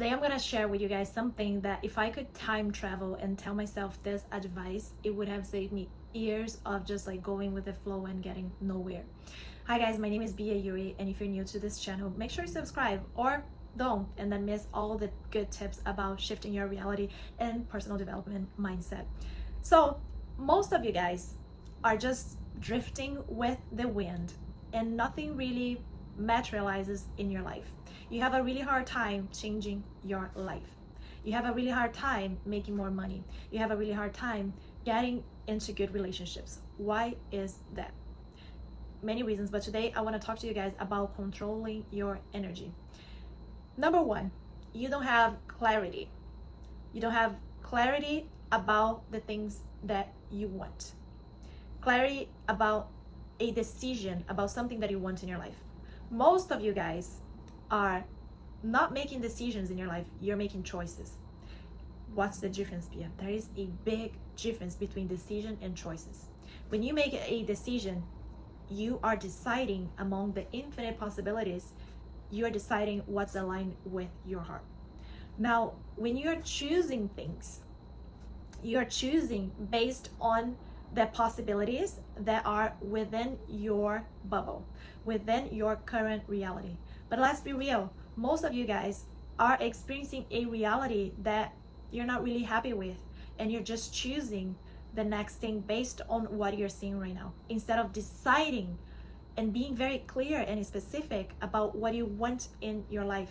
Today I'm going to share with you guys something that if I could time travel and tell myself this advice, it would have saved me years of just like going with the flow and getting nowhere. Hi guys, my name is Bia Yuri, and if you're new to this channel, make sure you subscribe or don't and then miss all the good tips about shifting your reality and personal development mindset. So most of you guys are just drifting with the wind and nothing really materializes in your life. You have a really hard time changing your life. You have a really hard time making more money. You have a really hard time getting into good relationships. Why is that? Many reasons, but today I want to talk to you guys about controlling your energy. Number one, you don't have clarity. You don't have clarity about the things that you want. Clarity about a decision, about something that you want in your life. Most of you guys are not making decisions in your life, you're making choices. What's the difference, Pia? There is a big difference between decision and choices. When you make a decision, you are deciding among the infinite possibilities, you are deciding what's aligned with your heart. Now, when you're choosing things, you're choosing based on the possibilities that are within your bubble, within your current reality. But let's be real, most of you guys are experiencing a reality that you're not really happy with, and you're just choosing the next thing based on what you're seeing right now, instead of deciding and being very clear and specific about what you want in your life.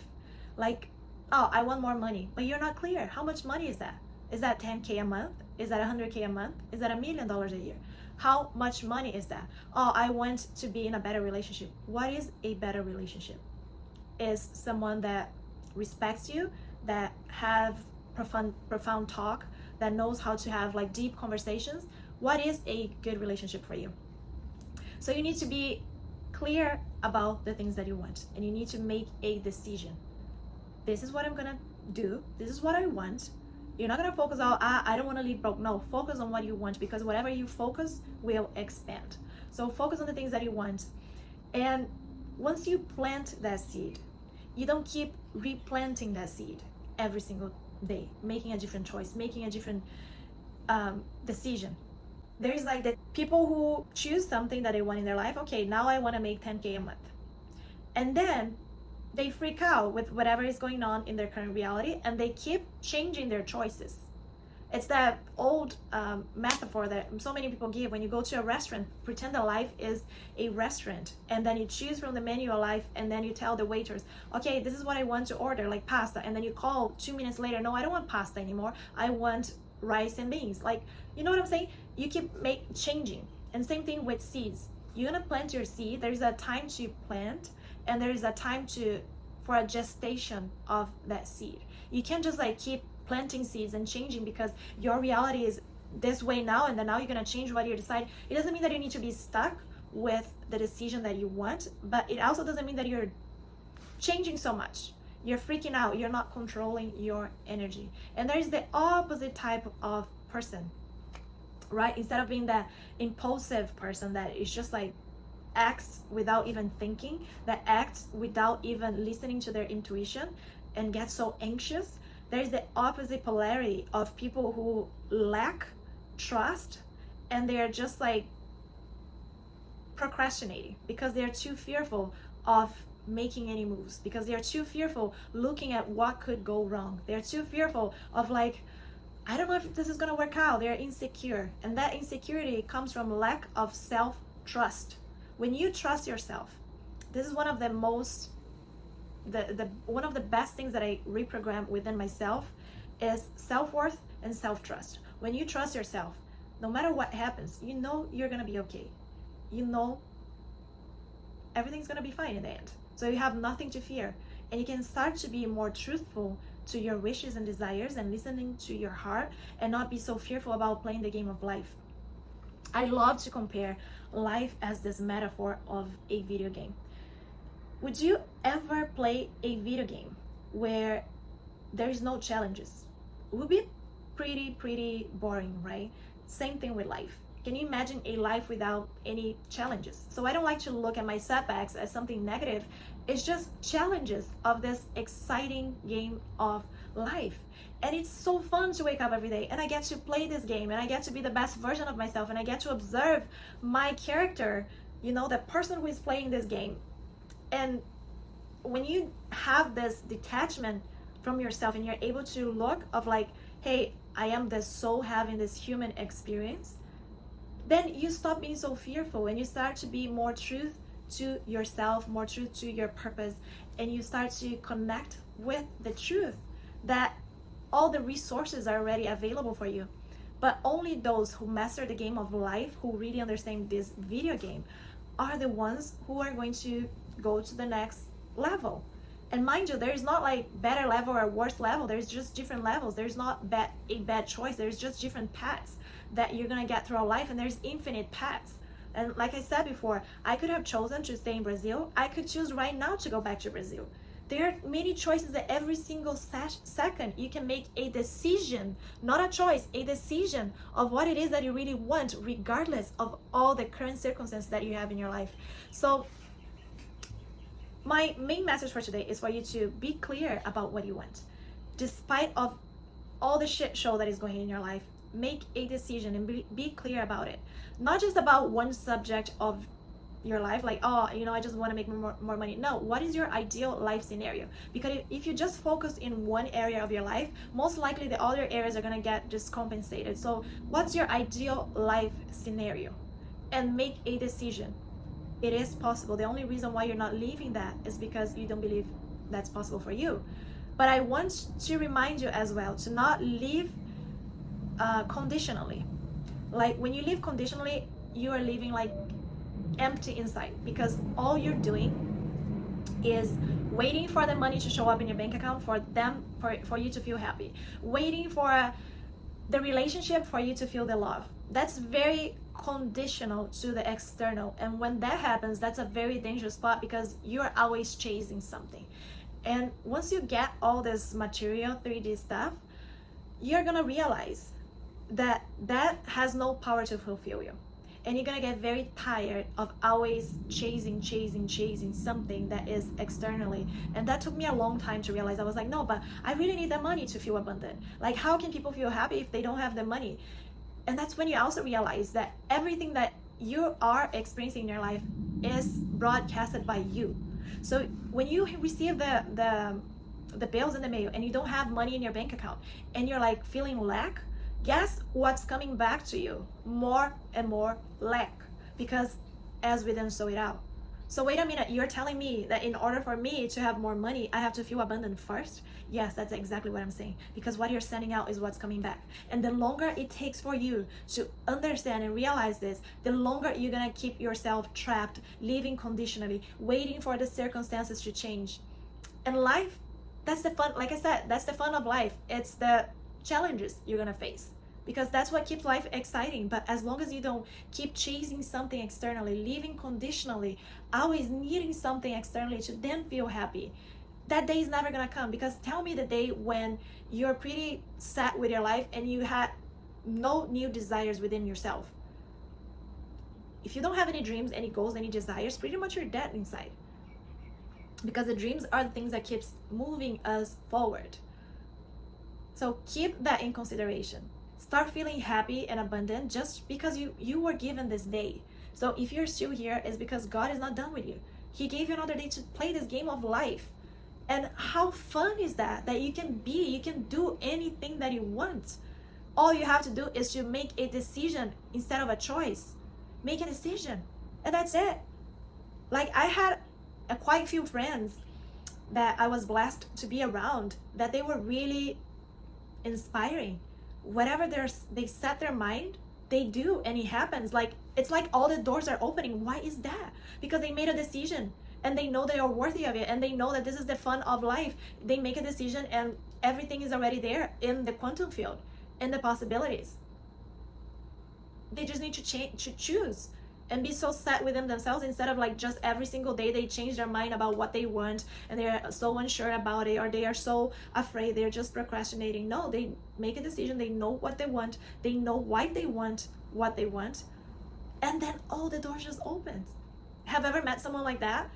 Like, oh, I want more money, but you're not clear. How much money is that? Is that 10K a month? Is that 100K a month? Is that $1 million a year? How much money is that? Oh, I want to be in a better relationship. What is a better relationship? Is someone that respects you, that have profound talk, that knows how to have like deep conversations. What is a good relationship for you? So you need to be clear about the things that you want, and you need to make a decision. This is what I'm gonna do. This is what I want. You're not gonna focus on, I don't want to live broke. No, focus on what you want, because whatever you focus will expand. So focus on the things that you want. And once you plant that seed, you don't keep replanting that seed every single day, making a different choice, making a different decision. There's like the people who choose something that they want in their life. Okay, now I want to make 10K a month. And then they freak out with whatever is going on in their current reality, and they keep changing their choices. It's that old metaphor that so many people give when you go to a restaurant. Pretend that life is a restaurant, and then you choose from the menu of life, and then you tell the waiters, okay, this is what I want to order, like pasta, and then you call 2 minutes later, no, I don't want pasta anymore, I want rice and beans. Like, you know what I'm saying? You keep changing. And same thing with seeds. You're gonna plant your seed. There's a time to plant, and there is a time for a gestation of that seed. You can't just like keep planting seeds and changing because your reality is this way now, and then now you're gonna change what you decide. It doesn't mean that you need to be stuck with the decision that you want, but it also doesn't mean that you're changing so much. You're freaking out. You're not controlling your energy. And there is the opposite type of person, right? Instead of being that impulsive person that is just like acts without even thinking, that acts without even listening to their intuition and gets so anxious, there's the opposite polarity of people who lack trust, and they're just like procrastinating because they're too fearful of making any moves, because they're too fearful looking at what could go wrong. They're too fearful of like, I don't know if this is gonna work out. They're insecure, and that insecurity comes from lack of self-trust. When you trust yourself, this is one of the most one of the best things that I reprogram within myself is self-worth and self-trust. When you trust yourself, no matter what happens, you know you're gonna be okay. You know everything's gonna be fine in the end. So you have nothing to fear, and you can start to be more truthful to your wishes and desires and listening to your heart, and not be so fearful about playing the game of life. I love to compare life as this metaphor of a video game. Would you ever play a video game where there's no challenges? It would be pretty boring, right? Same thing with life. Can you imagine a life without any challenges? So I don't like to look at my setbacks as something negative. It's just challenges of this exciting game of life. And it's so fun to wake up every day and I get to play this game and I get to be the best version of myself and I get to observe my character, you know, the person who is playing this game. And when you have this detachment from yourself and you're able to look of like, hey, I am the soul having this human experience, then you stop being so fearful and you start to be more truth to yourself, more truth to your purpose, and you start to connect with the truth that all the resources are already available for you. But only those who master the game of life, who really understand this video game, are the ones who are going to go to the next level. And mind you, there is not like better level or worse level. There's just different levels. There's not a bad choice. There's just different paths that you're gonna get throughout life, and there's infinite paths. And like I said before, I could have chosen to stay in Brazil. I could choose right now to go back to Brazil. There are many choices that every single second you can make a decision, not a choice, a decision of what it is that you really want, regardless of all the current circumstances that you have in your life. So my main message for today is for you to be clear about what you want. Despite of all the shit show that is going on in your life, make a decision and be clear about it. Not just about one subject of your life, like, oh, you know, I just want to make more money. No, what is your ideal life scenario? Because if you just focus in one area of your life, most likely the other areas are going to get just compensated. So what's your ideal life scenario? And make a decision. It is possible. The only reason why you're not living that is because you don't believe that's possible for you. But I want to remind you as well to not live conditionally. Like when you live conditionally, you are living like empty inside, because all you're doing is waiting for the money to show up in your bank account for you to feel happy, waiting for the relationship for you to feel the love. That's very conditional to the external, and when that happens, that's a very dangerous spot because you're always chasing something. And once you get all this material 3D stuff, you're gonna realize that that has no power to fulfill you, and you're gonna get very tired of always chasing something that is externally. And that took me a long time to realize. I was like, no, but I really need the money to feel abundant. Like, how can people feel happy if they don't have the money? And that's when you also realize that everything that you are experiencing in your life is broadcasted by you. So when you receive the bills in the mail and you don't have money in your bank account and you're like feeling lack, guess what's coming back to you? More and more lack, because as within, so without. So wait a minute, you're telling me that in order for me to have more money, I have to feel abundant first? Yes, that's exactly what I'm saying, because what you're sending out is what's coming back. And the longer it takes for you to understand and realize this, the longer you're gonna keep yourself trapped, living conditionally, waiting for the circumstances to change. And life, that's the fun. Like I said, that's the fun of life. It's the challenges you're gonna face, because that's what keeps life exciting. But as long as you don't keep chasing something externally, living conditionally, always needing something externally to then feel happy, that day is never gonna come. Because tell me the day when you're pretty set with your life and you had no new desires within yourself. If you don't have any dreams, any goals, any desires, pretty much you're dead inside, because the dreams are the things that keeps moving us forward. So keep that in consideration. Start feeling happy and abundant just because you were given this day. So if you're still here, it's because God is not done with you. He gave you another day to play this game of life. And how fun is that? That you can do anything that you want. All you have to do is to make a decision instead of a choice. Make a decision, and that's it. Like, I had quite a few friends that I was blessed to be around, that they were really inspiring. Whatever they set their mind, they do, and it happens. Like, it's like all the doors are opening. Why is that? Because they made a decision, and they know they are worthy of it, and they know that this is the fun of life. They make a decision, and everything is already there in the quantum field, in the possibilities. They just need to choose and be so set within themselves, instead of like just every single day they change their mind about what they want and they're so unsure about it, or they are so afraid, they're just procrastinating. No, they make a decision, they know what they want, they know why they want what they want, and then all the doors just open. Have you ever met someone like that?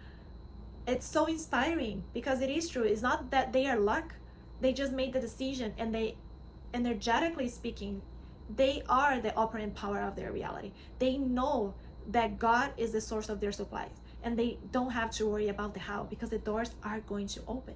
It's so inspiring, because it is true. It's not that they are luck. They just made the decision, and they, energetically speaking, they are the operating power of their reality. They know that God is the source of their supplies, and they don't have to worry about the how, because the doors are going to open.